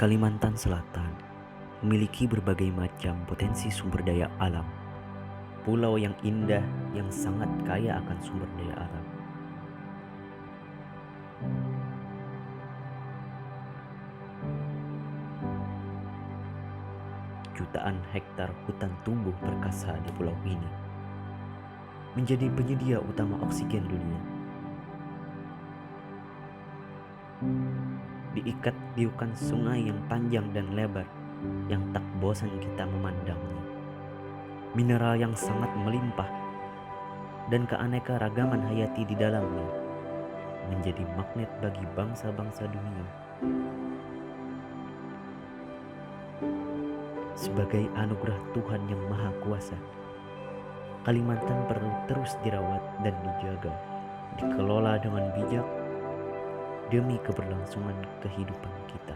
Kalimantan Selatan memiliki berbagai macam potensi sumber daya alam. Pulau yang indah yang sangat kaya akan sumber daya alam. Jutaan hektar hutan tumbuh perkasa di pulau ini menjadi penyedia utama oksigen dunia. Diikat-iukan sungai yang panjang dan lebar yang tak bosan kita memandangnya. Mineral yang sangat melimpah dan keanekaragaman hayati di dalamnya menjadi magnet bagi bangsa-bangsa dunia. Sebagai anugerah Tuhan yang Maha Kuasa, Kalimantan perlu terus dirawat dan dijaga, dikelola dengan bijak demi keberlangsungan kehidupan kita.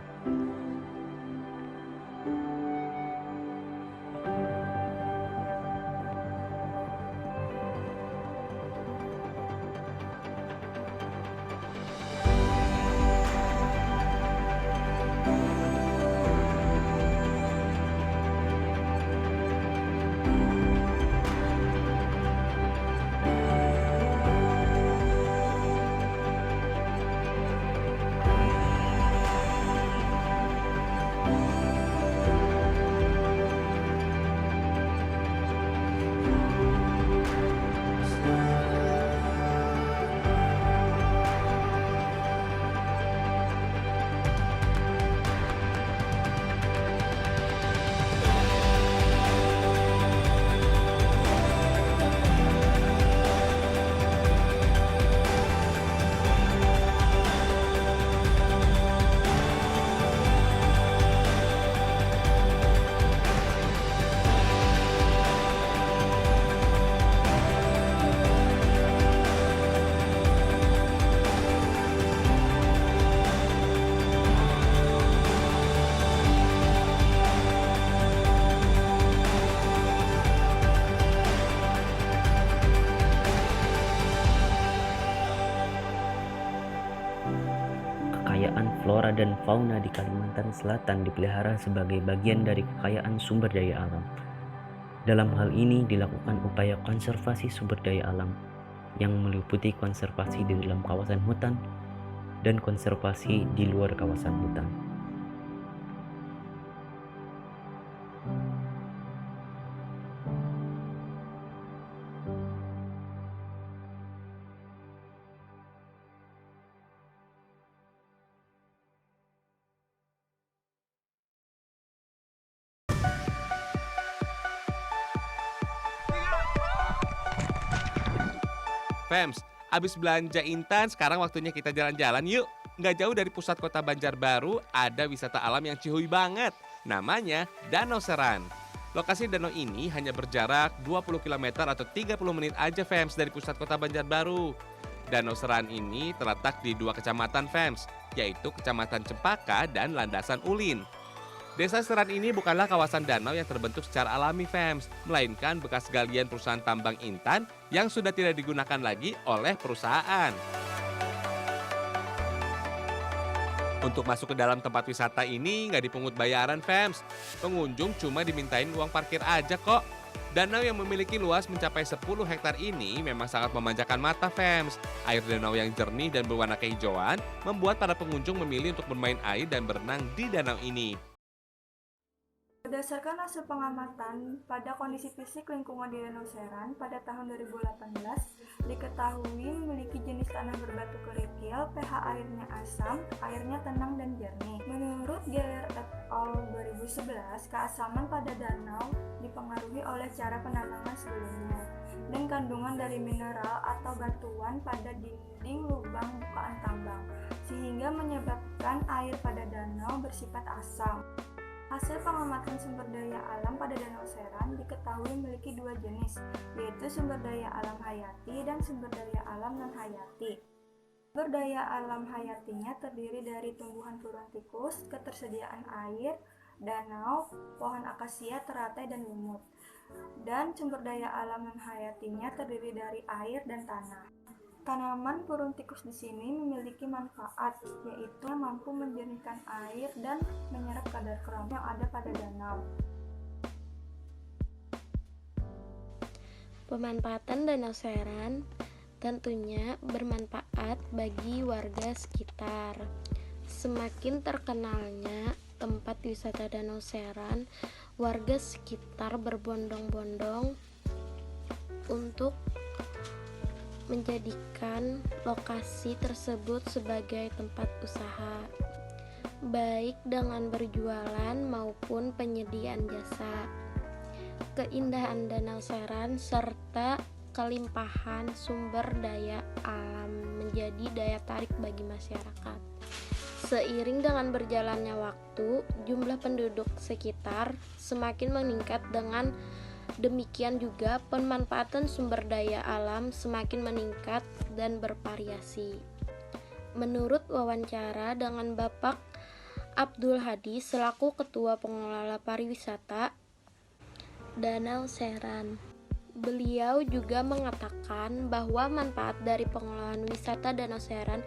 Kekayaan flora dan fauna di Kalimantan Selatan dipelihara sebagai bagian dari kekayaan sumber daya alam. Dalam hal ini dilakukan upaya konservasi sumber daya alam yang meliputi konservasi di dalam kawasan hutan dan konservasi di luar kawasan hutan. Fems, abis belanja Intan, sekarang waktunya kita jalan-jalan yuk. Nggak jauh dari pusat kota Banjarbaru, ada wisata alam yang cihuy banget. Namanya Danau Seran. Lokasi danau ini hanya berjarak 20 km atau 30 menit aja Fems dari pusat kota Banjarbaru. Danau Seran ini terletak di dua kecamatan Fems, yaitu Kecamatan Cempaka dan Landasan Ulin. Desa Seran ini bukanlah kawasan danau yang terbentuk secara alami Fems, melainkan bekas galian perusahaan tambang Intan yang sudah tidak digunakan lagi oleh perusahaan. Untuk masuk ke dalam tempat wisata ini nggak dipungut bayaran Fems, pengunjung cuma dimintain uang parkir aja kok. Danau yang memiliki luas mencapai 10 hektar ini memang sangat memanjakan mata Fems. Air danau yang jernih dan berwarna kehijauan membuat para pengunjung memilih untuk bermain air dan berenang di danau ini. Berdasarkan hasil pengamatan pada kondisi fisik lingkungan di Danau Seran pada tahun 2018, diketahui memiliki jenis tanah berbatu kerikil, pH airnya asam, airnya tenang dan jernih. Menurut Geller et al. 2011, keasaman pada danau dipengaruhi oleh cara penambangan sebelumnya dan kandungan dari mineral atau batuan pada dinding lubang bukaan tambang, sehingga menyebabkan air pada danau bersifat asam. Hasil pengamatan sumber daya alam pada Danau Seran diketahui memiliki dua jenis, yaitu sumber daya alam hayati dan sumber daya alam non-hayati. Sumber daya alam hayatinya terdiri dari tumbuhan purontikus, ketersediaan air, danau, pohon akasia, teratai, dan lumut. Dan sumber daya alam non-hayatinya terdiri dari air dan tanah. Tanaman burung tikus di sini memiliki manfaat, yaitu mampu menjernihkan air dan menyerap kadar krom yang ada pada danau. Pemanfaatan Danau Seran tentunya bermanfaat bagi warga sekitar. Semakin terkenalnya tempat wisata Danau Seran, warga sekitar berbondong-bondong untuk menjadikan lokasi tersebut sebagai tempat usaha, baik dengan berjualan maupun penyediaan jasa. Keindahan Danau Seran serta kelimpahan sumber daya alam menjadi daya tarik bagi masyarakat. Seiring dengan berjalannya waktu, jumlah penduduk sekitar semakin meningkat. Dengan demikian juga pemanfaatan sumber daya alam semakin meningkat dan bervariasi. Menurut wawancara dengan Bapak Abdul Hadi selaku Ketua Pengelola Pariwisata Danau Seran, beliau juga mengatakan bahwa manfaat dari pengelolaan wisata Danau Seran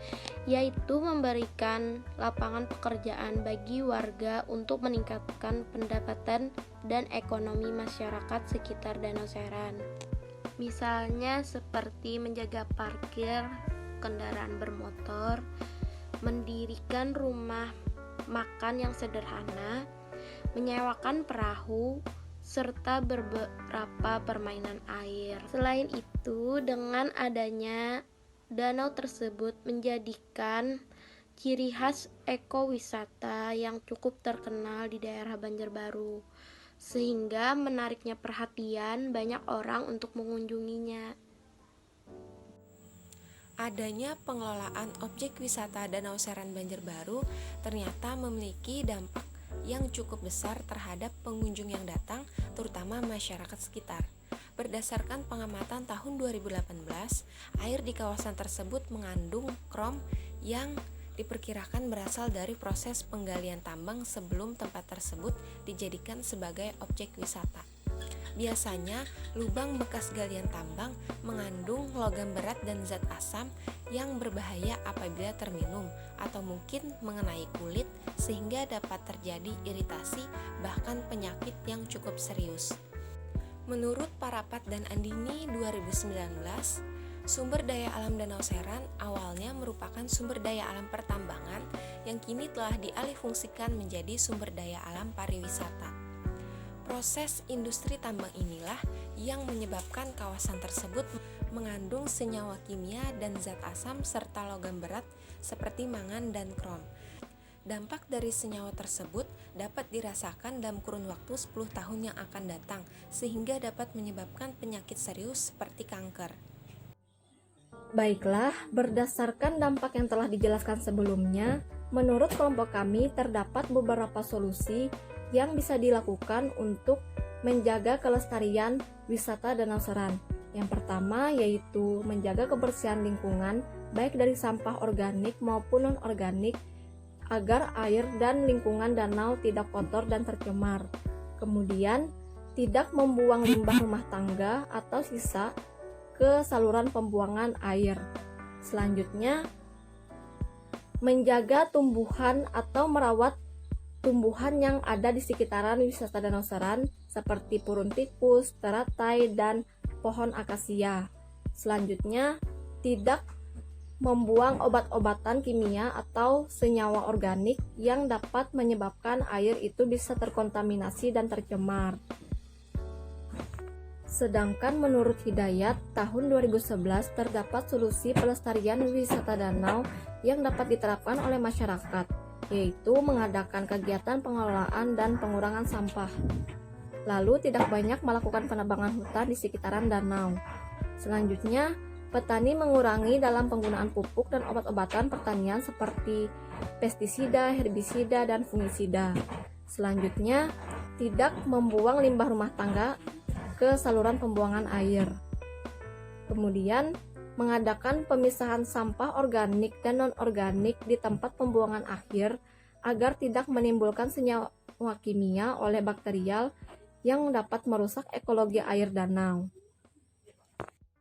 yaitu memberikan lapangan pekerjaan bagi warga untuk meningkatkan pendapatan dan ekonomi masyarakat sekitar Danau Seran. Misalnya seperti menjaga parkir kendaraan bermotor, mendirikan rumah makan yang sederhana, menyewakan perahu, serta beberapa permainan air. Selain itu, dengan adanya danau tersebut menjadikan ciri khas ekowisata yang cukup terkenal di daerah Banjarbaru, sehingga menariknya perhatian banyak orang untuk mengunjunginya. Adanya pengelolaan objek wisata Danau Seran Banjarbaru ternyata memiliki dampak yang cukup besar terhadap pengunjung yang datang, terutama masyarakat sekitar. Berdasarkan pengamatan tahun 2018, air di kawasan tersebut mengandung krom yang diperkirakan berasal dari proses penggalian tambang sebelum tempat tersebut dijadikan sebagai objek wisata. Biasanya, lubang bekas galian tambang mengandung logam berat dan zat asam yang berbahaya apabila terminum atau mungkin mengenai kulit sehingga dapat terjadi iritasi bahkan penyakit yang cukup serius. Menurut Parapat dan Andini 2019, sumber daya alam Danau Seran awalnya merupakan sumber daya alam pertambangan yang kini telah dialihfungsikan menjadi sumber daya alam pariwisata. Proses industri tambang inilah yang menyebabkan kawasan tersebut mengandung senyawa kimia dan zat asam serta logam berat seperti mangan dan krom. Dampak dari senyawa tersebut dapat dirasakan dalam kurun waktu 10 tahun yang akan datang, sehingga dapat menyebabkan penyakit serius seperti kanker. Baiklah, berdasarkan dampak yang telah dijelaskan sebelumnya, menurut kelompok kami terdapat beberapa solusi yang bisa dilakukan untuk menjaga kelestarian wisata Danau Seran. Yang pertama yaitu menjaga kebersihan lingkungan baik dari sampah organik maupun non-organik agar air dan lingkungan danau tidak kotor dan tercemar. Kemudian, tidak membuang limbah rumah tangga atau sisa ke saluran pembuangan air. Selanjutnya, menjaga tumbuhan atau merawat tumbuhan yang ada di sekitaran wisata Danau Seran seperti purun tikus, teratai, dan pohon akasia. Selanjutnya, tidak membuang obat-obatan kimia atau senyawa organik yang dapat menyebabkan air itu bisa terkontaminasi dan tercemar. Sedangkan menurut Hidayat, tahun 2011 terdapat solusi pelestarian wisata danau yang dapat diterapkan oleh masyarakat, yaitu mengadakan kegiatan pengelolaan dan pengurangan sampah. Lalu tidak banyak melakukan penebangan hutan di sekitaran danau. Selanjutnya, petani mengurangi dalam penggunaan pupuk dan obat-obatan pertanian seperti pestisida, herbisida, dan fungisida. Selanjutnya, tidak membuang limbah rumah tangga ke saluran pembuangan air. Kemudian, mengadakan pemisahan sampah organik dan non-organik di tempat pembuangan akhir agar tidak menimbulkan senyawa kimia oleh bakterial yang dapat merusak ekologi air danau.